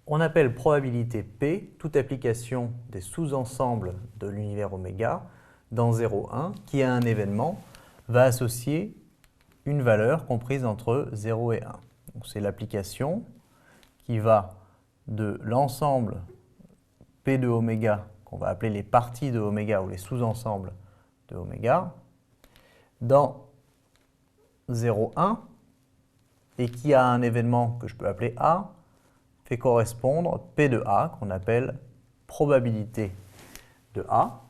On appelle probabilité P toute application des sous-ensembles de l'univers oméga dans 0, 1 qui à un événement va associer une valeur comprise entre 0 et 1. C'est l'application qui va de l'ensemble P de oméga, qu'on va appeler les parties de oméga ou les sous-ensembles de oméga, dans 0, 1, et qui a un événement que je peux appeler A, fait correspondre P de A, qu'on appelle probabilité de A.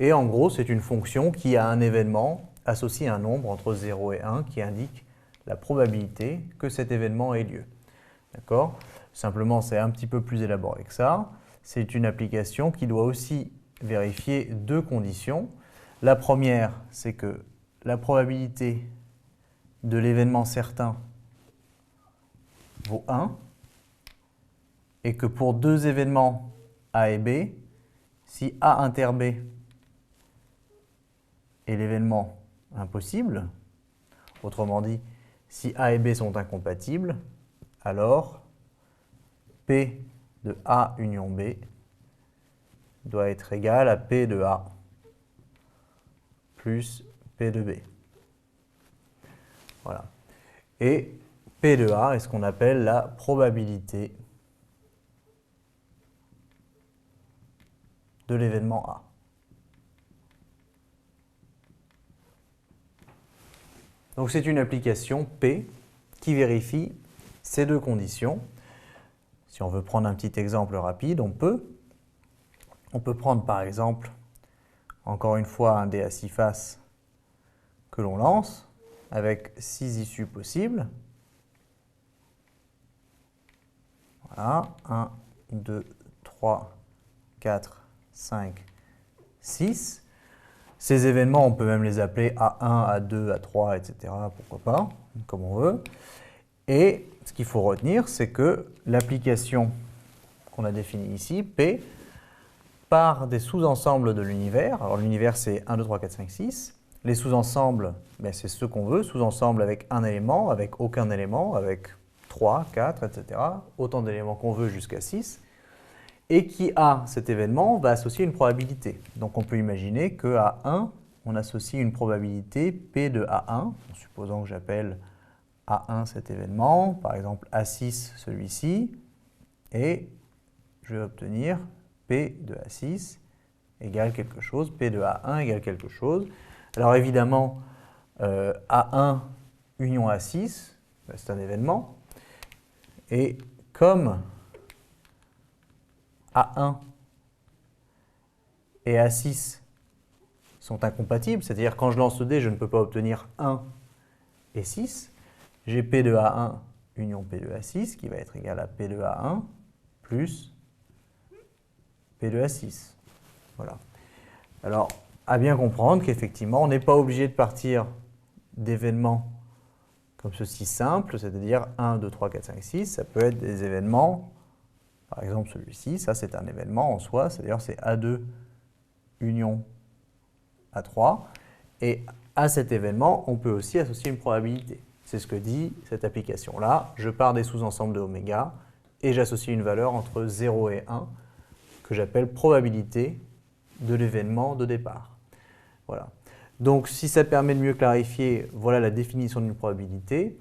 Et en gros, c'est une fonction qui a un événement associé à un nombre entre 0 et 1 qui indique la probabilité que cet événement ait lieu. D'accord ? Simplement, c'est un petit peu plus élaboré que ça. C'est une application qui doit aussi vérifier deux conditions. La première, c'est que la probabilité de l'événement certain vaut 1 et que pour deux événements A et B, si A inter B est l'événement impossible, autrement dit, si A et B sont incompatibles, alors P de A union B doit être égal à P de A plus P de B. Voilà. Et P de A est ce qu'on appelle la probabilité de l'événement A. Donc c'est une application P qui vérifie ces deux conditions. Si on veut prendre un petit exemple rapide, on peut. On peut prendre par exemple, encore une fois, un dé à 6 faces que l'on lance avec 6 issues possibles. Voilà, 1, 2, 3, 4, 5, 6. Ces événements, on peut même les appeler A1, A2, A3, etc. Pourquoi pas, comme on veut. Et ce qu'il faut retenir, c'est que l'application qu'on a définie ici, P, part des sous-ensembles de l'univers. Alors l'univers, c'est 1, 2, 3, 4, 5, 6. Les sous-ensembles, ben, c'est ceux qu'on veut. Sous-ensembles avec un élément, avec aucun élément, avec 3, 4, etc. Autant d'éléments qu'on veut jusqu'à 6. Et qui a cet événement va associer une probabilité. Donc on peut imaginer qu'à 1, on associe une probabilité P de A1, en supposant que j'appelle A1 cet événement, par exemple A6 celui-ci, et je vais obtenir P de A6 égale quelque chose, P de A1 égale quelque chose. Alors évidemment, A1 union A6, c'est un événement, et comme A1 et A6 sont incompatibles, c'est-à-dire quand je lance le dé, je ne peux pas obtenir 1 et 6. J'ai P de A1 union P de A6 qui va être égal à P de A1 plus P de A6. Voilà. Alors, à bien comprendre qu'effectivement, on n'est pas obligé de partir d'événements comme ceci simples, c'est-à-dire 1, 2, 3, 4, 5, 6. Ça peut être des événements. Par exemple, celui-ci, ça c'est un événement en soi, c'est-à-dire c'est A2 union A3. Et à cet événement, on peut aussi associer une probabilité. C'est ce que dit cette application-là. Je pars des sous-ensembles de oméga et j'associe une valeur entre 0 et 1 que j'appelle probabilité de l'événement de départ. Voilà. Donc, si ça permet de mieux clarifier, voilà la définition d'une probabilité.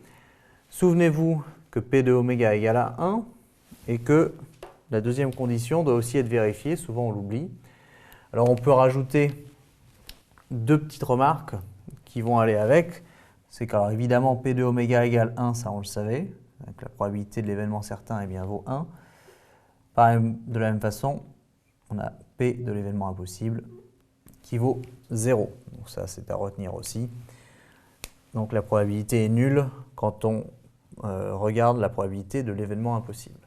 Souvenez-vous que P de oméga égale à 1 et que la deuxième condition doit aussi être vérifiée, souvent on l'oublie. Alors on peut rajouter deux petites remarques qui vont aller avec. C'est qu'alors évidemment P de oméga égale 1, ça on le savait. Donc la probabilité de l'événement certain eh bien, vaut 1. De la même façon, on a P de l'événement impossible qui vaut 0. Donc ça c'est à retenir aussi. Donc la probabilité est nulle quand on regarde la probabilité de l'événement impossible.